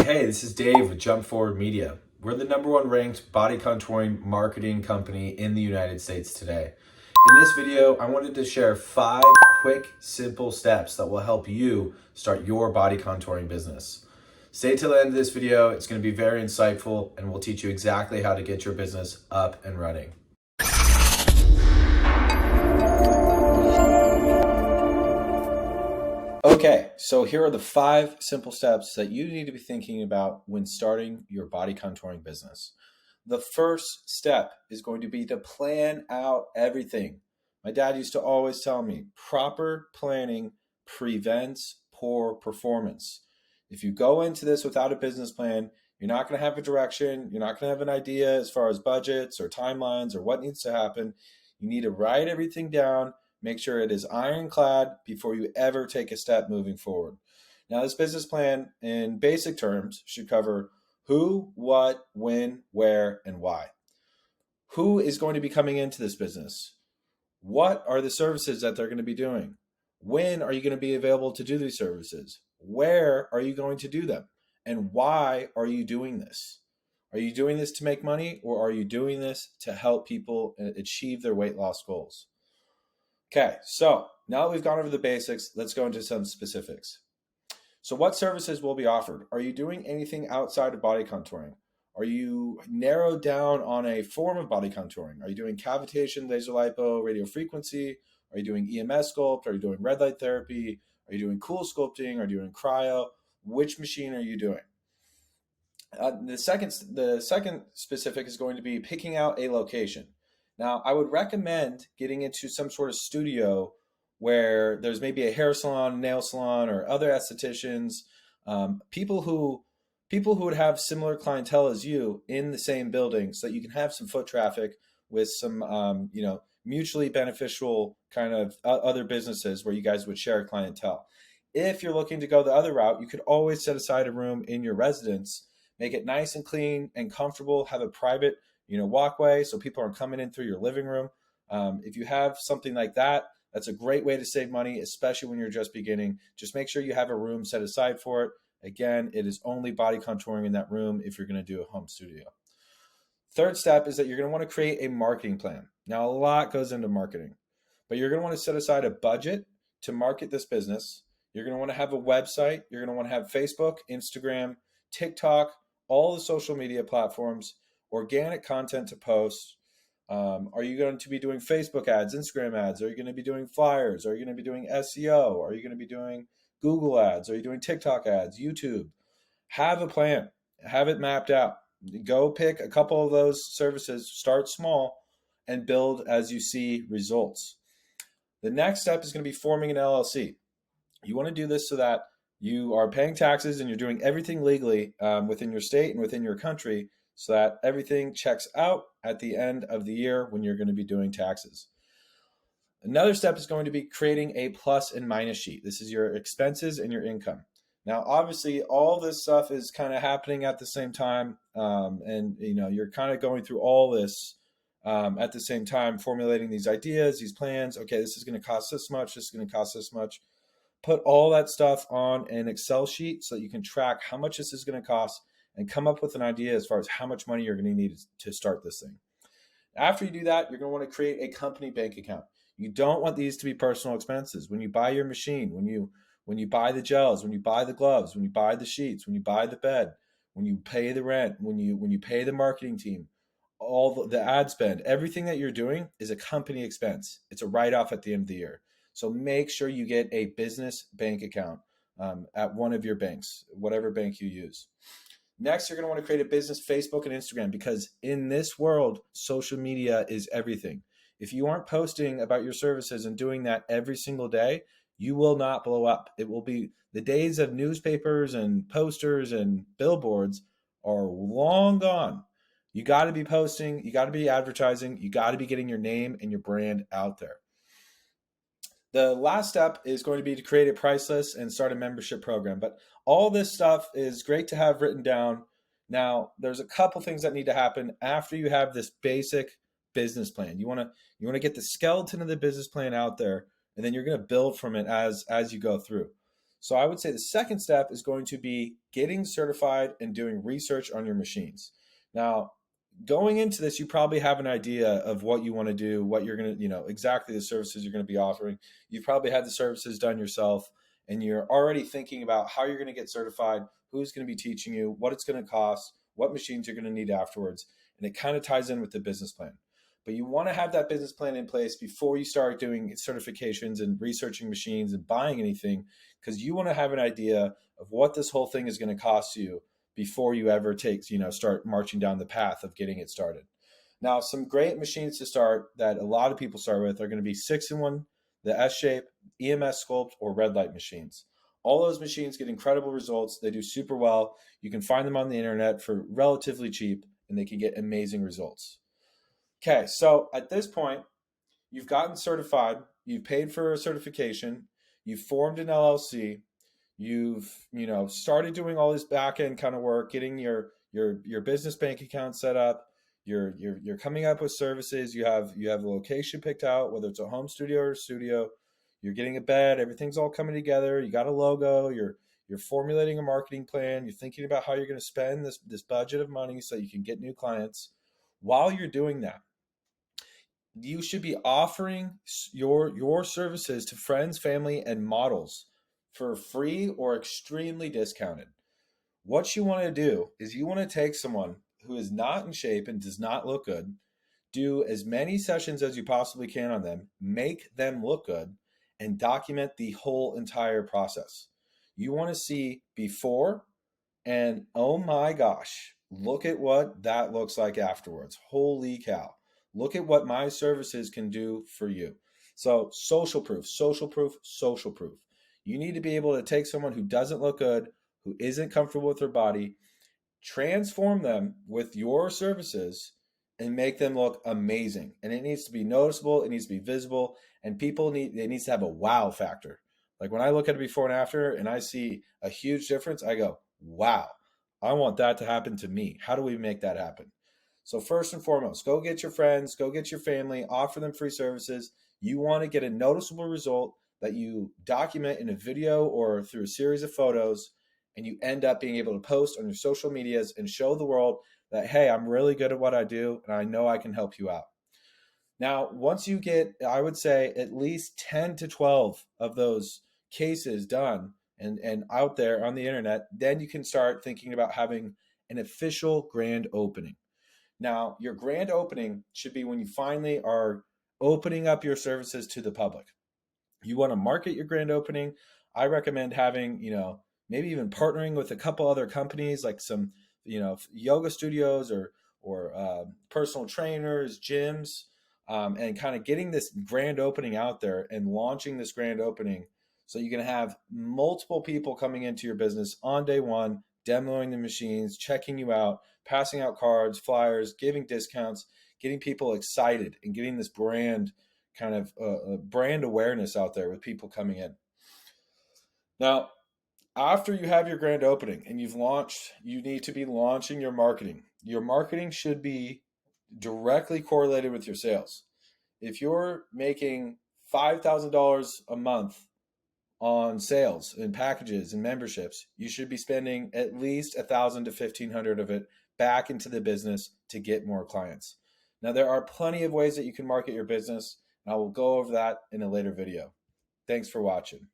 Hey, this is Dave with Jump Forward Media. We're the #1 ranked body contouring marketing company in the United States today. In this video, I wanted to share 5 quick, simple steps that will help you start your body contouring business. Stay till the end of this video. It's going to be very insightful and will teach you exactly how to get your business up and running. Okay, so here are the 5 simple steps that you need to be thinking about when starting your body contouring business. The first step is going to be to plan out everything. My dad used to always tell me, proper planning prevents poor performance. If you go into this without a business plan, you're not going to have a direction, you're not going to have an idea as far as budgets or timelines or what needs to happen. You need to write everything down. Make sure it is ironclad before you ever take a step moving forward. Now, this business plan in basic terms should cover who, what, when, where, and why. Who is going to be coming into this business? What are the services that they're going to be doing? When are you going to be available to do these services? Where are you going to do them? And why are you doing this? Are you doing this to make money, or are you doing this to help people achieve their weight loss goals? Okay, so now that we've gone over the basics, let's go into some specifics. So what services will be offered? Are you doing anything outside of body contouring? Are you narrowed down on a form of body contouring? Are you doing cavitation, laser lipo, radiofrequency? Are you doing EMS sculpt? Are you doing red light therapy? Are you doing cool sculpting? Are you doing cryo? Which machine are you doing? The second specific is going to be picking out a location. Now, I would recommend getting into some sort of studio where there's maybe a hair salon, nail salon, or other estheticians, people who would have similar clientele as you in the same building, so that you can have some foot traffic with some, mutually beneficial kind of other businesses where you guys would share clientele. If you're looking to go the other route, you could always set aside a room in your residence, make it nice and clean and comfortable, have a private walkway so people aren't coming in through your living room. If you have something like that, that's a great way to save money, especially when you're just beginning. Just make sure you have a room set aside for it. Again, it is only body contouring in that room if you're going to do a home studio. Third step is that you're going to want to create a marketing plan. Now, a lot goes into marketing, but you're going to want to set aside a budget to market this business. You're going to want to have a website. You're going to want to have Facebook, Instagram, TikTok, all the social media platforms, organic content to post. Are you going to be doing Facebook ads, Instagram ads? Are you going to be doing flyers? Are you going to be doing SEO? Are you going to be doing Google ads? Are you doing TikTok ads, YouTube? Have a plan. Have it mapped out. Go pick a couple of those services, start small, and build as you see results. The next step is going to be forming an LLC. You want to do this so that you are paying taxes and you're doing everything legally within your state and within your country, so that everything checks out at the end of the year when you're going to be doing taxes. Another step is going to be creating a plus and minus sheet. This is your expenses and your income. Now, obviously, all this stuff is kind of happening at the same time, and you're kind of going through all this at the same time, formulating these ideas, these plans. Okay, this is going to cost this much. This is going to cost this much. Put all that stuff on an Excel sheet so that you can track how much this is going to cost and come up with an idea as far as how much money you're going to need to start this thing. After you do that, you're going to want to create a company bank account. You don't want these to be personal expenses. When you buy your machine, when you buy the gels, when you buy the gloves, when you buy the sheets, when you buy the bed, when you pay the rent, when you pay the marketing team, all the ad spend, everything that you're doing is a company expense. It's a write-off at the end of the year. So make sure you get a business bank account at one of your banks, whatever bank you use. Next, you're going to want to create a business Facebook and Instagram, because in this world, social media is everything. If you aren't posting about your services and doing that every single day, you will not blow up. It will be the days of newspapers and posters and billboards are long gone. You got to be posting, you got to be advertising, you got to be getting your name and your brand out there. The last step is going to be to create a price list and start a membership program. But all this stuff is great to have written down. Now, there's a couple things that need to happen after you have this basic business plan. You want to get the skeleton of the business plan out there, and then you're going to build from it as you go through. So I would say the second step is going to be getting certified and doing research on your machines. Now, going into this, you probably have an idea of what you want to do, what you're going to, exactly the services you're going to be offering. You've probably had the services done yourself, and you're already thinking about how you're going to get certified, who's going to be teaching you, what it's going to cost, what machines you're going to need afterwards. And it kind of ties in with the business plan. But you want to have that business plan in place before you start doing certifications and researching machines and buying anything, because you want to have an idea of what this whole thing is going to cost you before you ever start marching down the path of getting it started. Now, some great machines to start that a lot of people start with are going to be 6-in-1, the S-Shape, EMS Sculpt, or red light machines. All those machines get incredible results. They do super well. You can find them on the internet for relatively cheap, and they can get amazing results. Okay, so at this point, you've gotten certified, you've paid for a certification, you've formed an LLC, you've started doing all this back end kind of work, getting your business bank account set up, you're coming up with services, you have a location picked out, whether it's a home studio or a studio, you're getting a bed, everything's all coming together, you got a logo, you're formulating a marketing plan, you're thinking about how you're going to spend this budget of money so you can get new clients. While you're doing that, you should be offering your services to friends, family, and models for free or extremely discounted. What you want to do is you want to take someone who is not in shape and does not look good, do as many sessions as you possibly can on them, make them look good, and document the whole entire process. You want to see before and oh my gosh, look at what that looks like afterwards. Holy cow. Look at what my services can do for you. So social proof, social proof, social proof. You need to be able to take someone who doesn't look good, who isn't comfortable with their body, transform them with your services and make them look amazing. And it needs to be noticeable, it needs to be visible, and it needs to have a wow factor. Like when I look at it before and after and I see a huge difference, I go, wow, I want that to happen to me. How do we make that happen? So first and foremost, go get your friends, go get your family, offer them free services. You want to get a noticeable result that you document in a video or through a series of photos, and you end up being able to post on your social medias and show the world that, hey, I'm really good at what I do, and I know I can help you out. Now, once you get, I would say, at least 10 to 12 of those cases done and out there on the internet, then you can start thinking about having an official grand opening. Now, your grand opening should be when you finally are opening up your services to the public. You want to market your grand opening. I recommend having, maybe even partnering with a couple other companies like some, yoga studios or personal trainers, gyms, and kind of getting this grand opening out there and launching this grand opening so you can have multiple people coming into your business on day one, demoing the machines, checking you out, passing out cards, flyers, giving discounts, getting people excited and getting this brand kind of brand awareness out there with people coming in. Now, after you have your grand opening and you've launched, you need to be launching your marketing. Your marketing should be directly correlated with your sales. If you're making $5,000 a month on sales and packages and memberships, you should be spending at least $1,000 to $1,500 of it back into the business to get more clients. Now, there are plenty of ways that you can market your business, and I will go over that in a later video. Thanks for watching.